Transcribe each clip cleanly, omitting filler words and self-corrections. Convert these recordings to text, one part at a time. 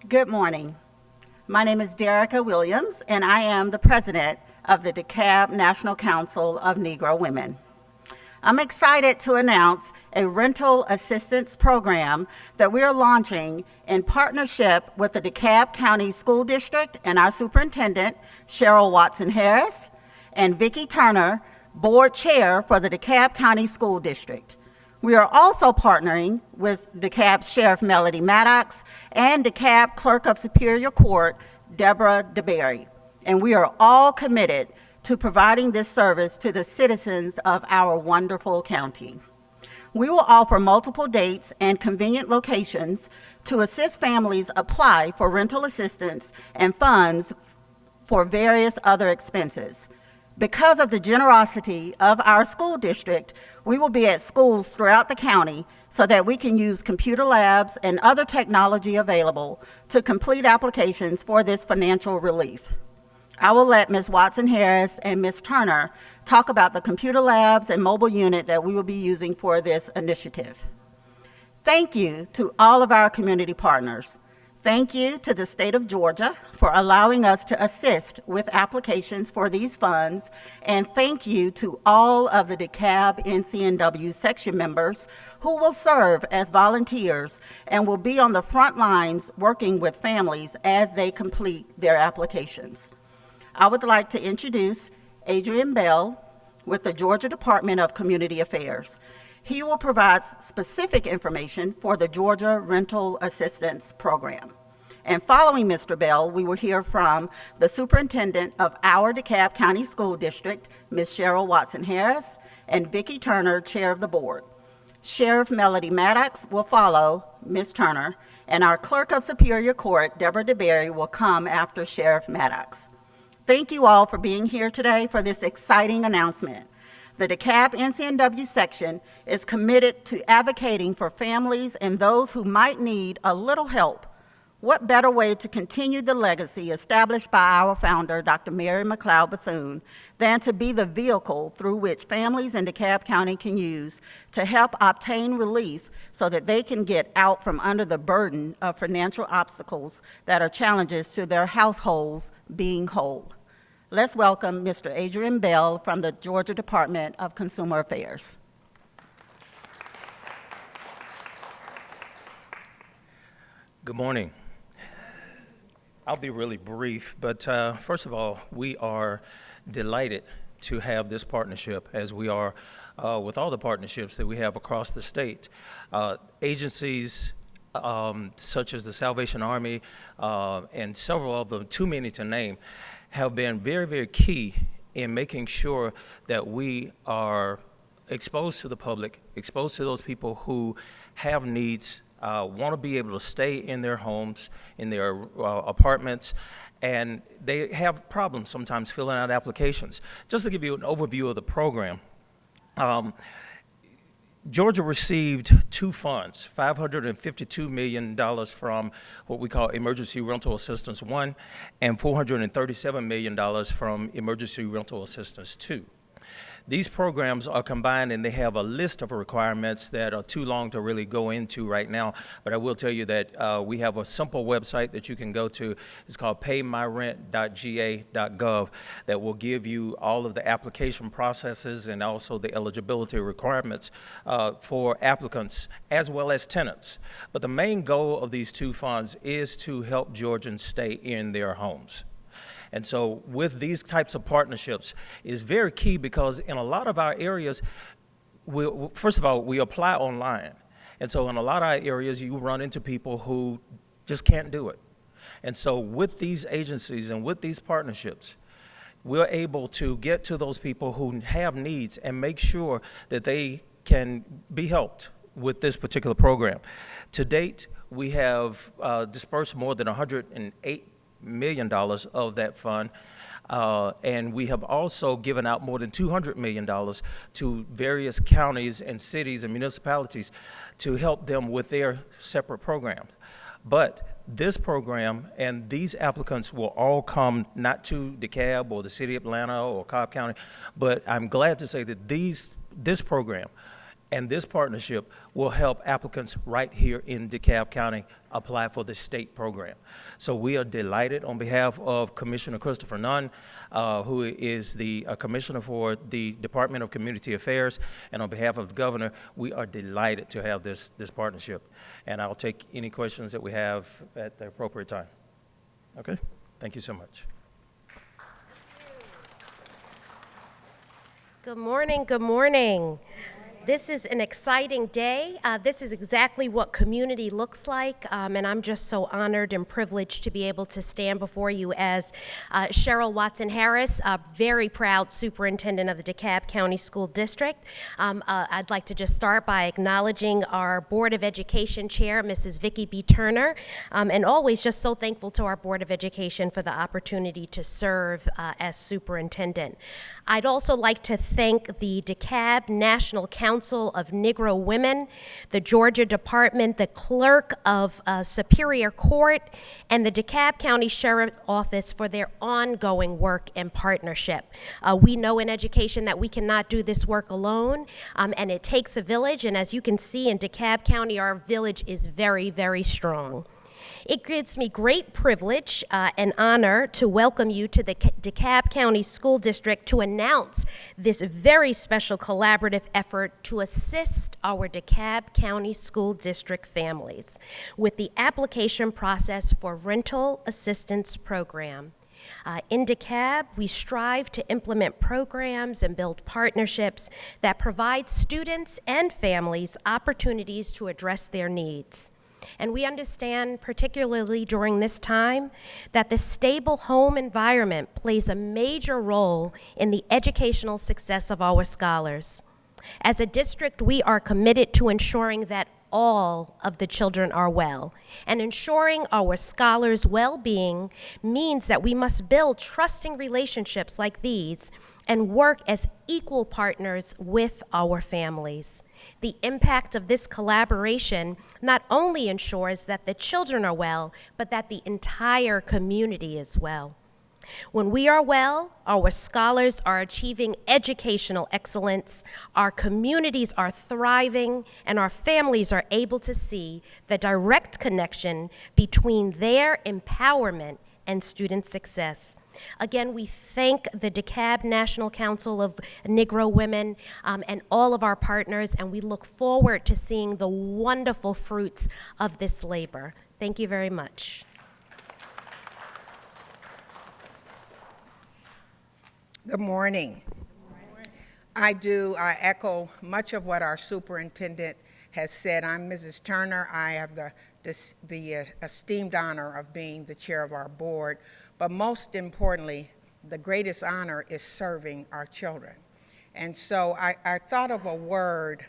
Good morning. My name is Derrica Williams, and I am the president of the DeKalb National Council of Negro Women. I'm excited to announce a rental assistance program that we are launching in partnership with the DeKalb County School District and our superintendent, Cheryl Watson-Harris, and Vickie Turner, board chair for the DeKalb County School District. We are also partnering with DeKalb Sheriff Melody Maddox and DeKalb Clerk of Superior Court, Debra DeBerry, and we are all committed to providing this service to the citizens of our wonderful county. We will offer multiple dates and convenient locations to assist families apply for rental assistance and funds for various other expenses. Because of the generosity of our school district, we will be at schools throughout the county so that we can use computer labs and other technology available to complete applications for this financial relief. I will let Ms. Watson-Harris and Ms. Turner talk about the computer labs and mobile unit that we will be using for this initiative. Thank you to all of our community partners. Thank you to the state of Georgia for allowing us to assist with applications for these funds, and thank you to all of the DeKalb NCNW section members who will serve as volunteers and will be on the front lines working with families as they complete their applications. I would like to introduce Adrian Bell with the Georgia Department of Community Affairs. He will provide specific information for the Georgia Rental Assistance Program. And following Mr. Bell, we will hear from the superintendent of our DeKalb County School District, Ms. Cheryl Watson-Harris, and Vickie Turner, chair of the board. Sheriff Melody Maddox will follow Ms. Turner, and our Clerk of Superior Court, Debra DeBerry, will come after Sheriff Maddox. Thank you all for being here today for this exciting announcement. The DeKalb NCNW section is committed to advocating for families and those who might need a little help. What better way to continue the legacy established by our founder, Dr. Mary McLeod Bethune, than to be the vehicle through which families in DeKalb County can use to help obtain relief so that they can get out from under the burden of financial obstacles that are challenges to their households being whole. Let's welcome Mr. Adrian Bell from the Georgia Department of Consumer Affairs. Good morning. I'll be really brief, but first of all, we are delighted to have this partnership, as we are with all the partnerships that we have across the state. Agencies such as the Salvation Army and several of them, too many to name, have been very, very key in making sure that we are exposed to the public, exposed to those people who have needs, want to be able to stay in their homes, in their apartments, and they have problems sometimes filling out applications. Just to give you an overview of the program, Georgia received two funds, $552 million from what we call Emergency Rental Assistance 1 and $437 million from Emergency Rental Assistance 2. These programs are combined and they have a list of requirements that are too long to really go into right now, but I will tell you that we have a simple website that you can go to. It's called paymyrent.ga.gov that will give you all of the application processes and also the eligibility requirements for applicants as well as tenants. But the main goal of these two funds is to help Georgians stay in their homes. And so with these types of partnerships is very key because in a lot of our areas, first of all, we apply online. And so in a lot of our areas, you run into people who just can't do it. And so with these agencies and with these partnerships, we're able to get to those people who have needs and make sure that they can be helped with this particular program. To date, we have dispersed more than $108 million of that fund, and we have also given out more than $200 million to various counties and cities and municipalities to help them with their separate programs. But this program and these applicants will all come not to DeKalb or the city of Atlanta or Cobb County, but I'm glad to say that this program And this partnership will help applicants right here in DeKalb County apply for the state program. So we are delighted on behalf of Commissioner Christopher Nunn, who is the Commissioner for the Department of Community Affairs, and on behalf of the Governor, we are delighted to have this partnership. And I'll take any questions that we have at the appropriate time. Okay? Thank you so much. Good morning, good morning. This is an exciting day. This is exactly what community looks like, and I'm just so honored and privileged to be able to stand before you as Cheryl Watson-Harris, a very proud superintendent of the DeKalb County School District. I'd like to just start by acknowledging our Board of Education Chair, Mrs. Vickie B. Turner, and always just so thankful to our Board of Education for the opportunity to serve as superintendent. I'd also like to thank the DeKalb National Council of Negro Women, the Georgia Department, the Clerk of Superior Court, and the DeKalb County Sheriff's Office for their ongoing work and partnership. We know in education that we cannot do this work alone, and it takes a village, and as you can see in DeKalb County, our village is very, very strong. It gives me great privilege and honor to welcome you to the DeKalb County School District to announce this very special collaborative effort to assist our DeKalb County School District families with the application process for Rental Assistance Program. In DeKalb, we strive to implement programs and build partnerships that provide students and families opportunities to address their needs. And we understand, particularly during this time, that the stable home environment plays a major role in the educational success of our scholars. As a district, we are committed to ensuring that all of the children are well. And ensuring our scholars' well-being means that we must build trusting relationships like these and work as equal partners with our families. The impact of this collaboration not only ensures that the children are well, but that the entire community is well. When we are well, our scholars are achieving educational excellence, our communities are thriving, and our families are able to see the direct connection between their empowerment and student success. Again, we thank the DeKalb National Council of Negro Women and all of our partners, and we look forward to seeing the wonderful fruits of this labor. Thank you very much. Good morning. I echo much of what our superintendent has said. I'm Mrs. Turner. I have the esteemed honor of being the chair of our board, but most importantly, the greatest honor is serving our children. And so I thought of a word,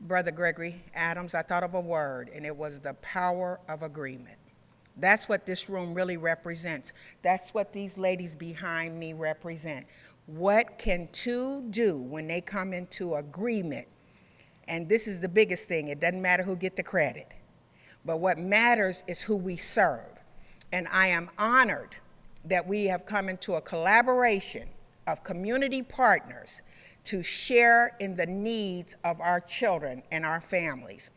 Brother Gregory Adams, I thought of a word, and it was the power of agreement. That's what this room really represents. That's what these ladies behind me represent. What can two do when they come into agreement? And this is the biggest thing. It doesn't matter who gets the credit. But what matters is who we serve. And I am honored that we have come into a collaboration of community partners to share in the needs of our children and our families.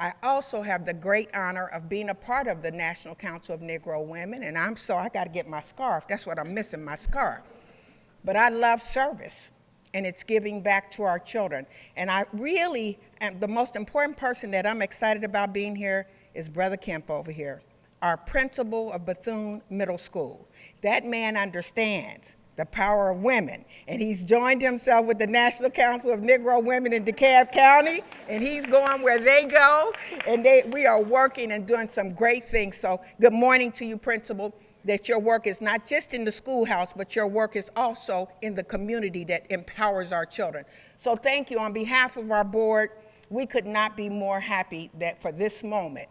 I also have the great honor of being a part of the National Council of Negro Women, and I got to get my scarf. That's what I'm missing, my scarf. But I love service, and it's giving back to our children. And I really am the most important person that I'm excited about being here is Brother Kemp over here, our principal of Bethune Middle School. That man understands the power of women, and he's joined himself with the National Council of Negro Women in DeKalb County, and he's going where they go, and we are working and doing some great things. So good morning to you, Principal, that your work is not just in the schoolhouse, but your work is also in the community that empowers our children. So thank you. On behalf of our board, we could not be more happy that for this moment,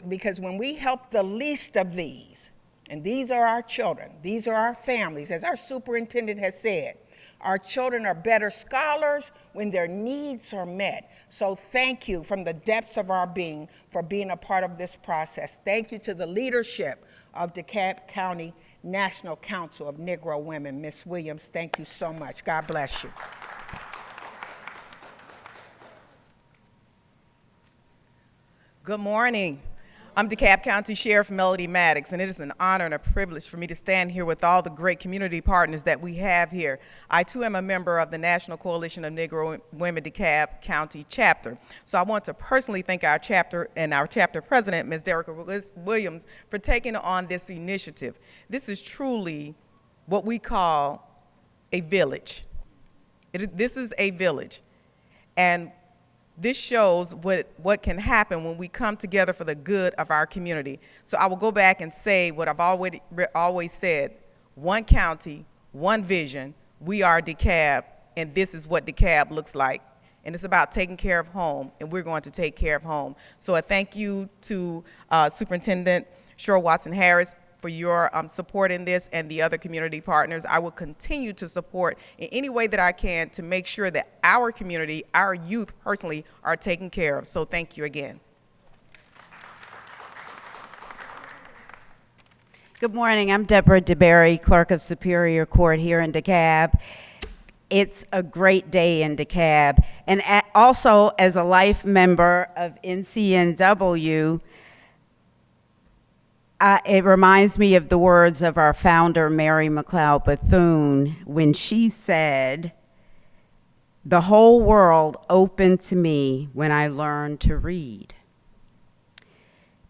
because when we help the least of these, and these are our children, these are our families, as our superintendent has said, our children are better scholars when their needs are met. So thank you from the depths of our being for being a part of this process. Thank you to the leadership of DeKalb County National Council of Negro Women. Ms. Williams, thank you so much. God bless you. Good morning. I'm DeKalb County Sheriff Melody Maddox, and it is an honor and a privilege for me to stand here with all the great community partners that we have here. I, too, am a member of the National Coalition of Negro Women DeKalb County chapter. So I want to personally thank our chapter and our chapter president, Ms. Derrica Williams, for taking on this initiative. This is truly what we call a village. This is a village. And this shows what can happen when we come together for the good of our community. So I will go back and say what I've always said: one county, one vision. We are DeKalb, and this is what DeKalb looks like. And it's about taking care of home, and we're going to take care of home. So a thank you to Superintendent Cheryl Watson-Harris for your support in this, and the other community partners. I will continue to support in any way that I can to make sure that our community, our youth personally, are taken care of. So thank you again. Good morning. I'm Debra DeBerry, Clerk of Superior Court here in DeKalb. It's a great day in DeKalb. And also, as a life member of NCNW, it reminds me of the words of our founder, Mary McLeod Bethune, when she said, "The whole world opened to me when I learned to read."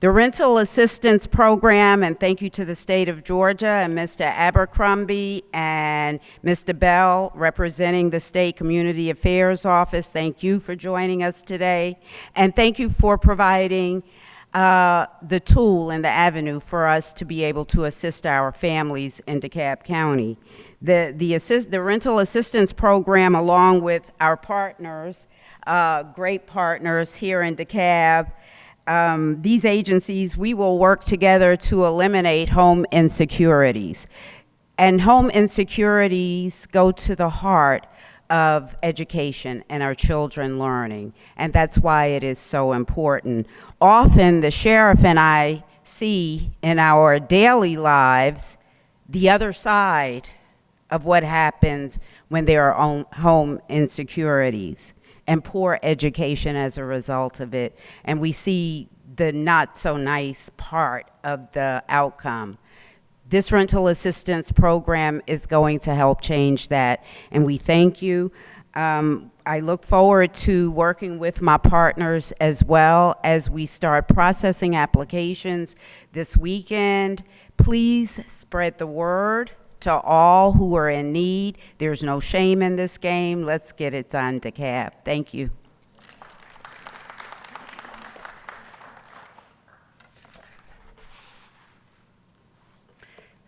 The Rental Assistance Program, and thank you to the state of Georgia and Mr. Abercrombie and Mr. Bell, representing the State Community Affairs Office. Thank you for joining us today. And thank you for providing the tool and the avenue for us to be able to assist our families in DeKalb County. The Rental Assistance Program, along with our partners, great partners here in DeKalb, these agencies, we will work together to eliminate home insecurities. And home insecurities go to the heart of education and our children learning, and that's why it is so important. Often the sheriff and I see in our daily lives the other side of what happens when there are home insecurities and poor education as a result of it, and we see the not so nice part of the outcome. This rental assistance program is going to help change that, and we thank you. I look forward to working with my partners as well as we start processing applications this weekend. Please spread the word to all who are in need. There's no shame in this game. Let's get it done, DeKalb. Thank you.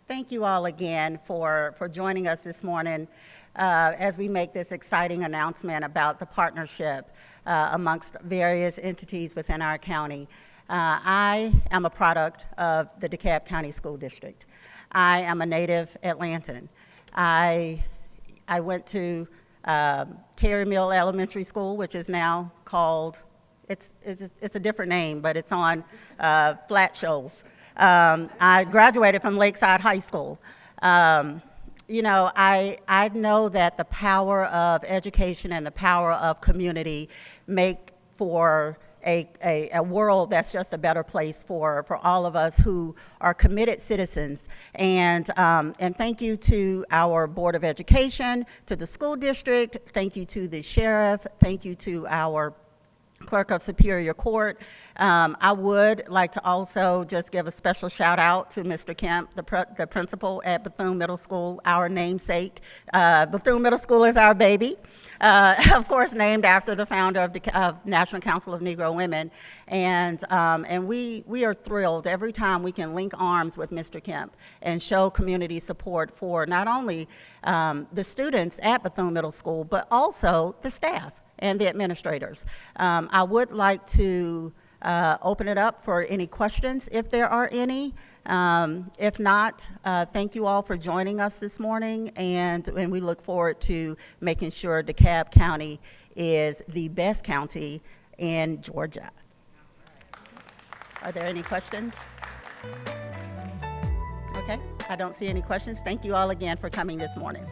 Thank you all again for joining us this morning as we make this exciting announcement about the partnership amongst various entities within our county. I am a product of the DeKalb County School District. I am a native Atlantan. I went to Terry Mill Elementary School, which is now called, it's a different name, but it's on Flat Shoals. I graduated from Lakeside High School. You know, I know that the power of education and the power of community make for a world that's just a better place for all of us who are committed citizens. And thank you to our Board of Education, to the school district, thank you to the sheriff, thank you to our Clerk of Superior Court. I would like to also just give a special shout out to Mr. Kemp, the principal at Bethune Middle School, our namesake. Bethune Middle School is our baby, of course named after the founder of the National Council of Negro Women. And we are thrilled every time we can link arms with Mr. Kemp and show community support for not only the students at Bethune Middle School, but also the staff and the administrators. I would like to open it up for any questions if there are any. If not, thank you all for joining us this morning, and we look forward to making sure DeKalb County is the best county in Georgia. Are there any questions? Okay, I don't see any questions. Thank you all again for coming this morning.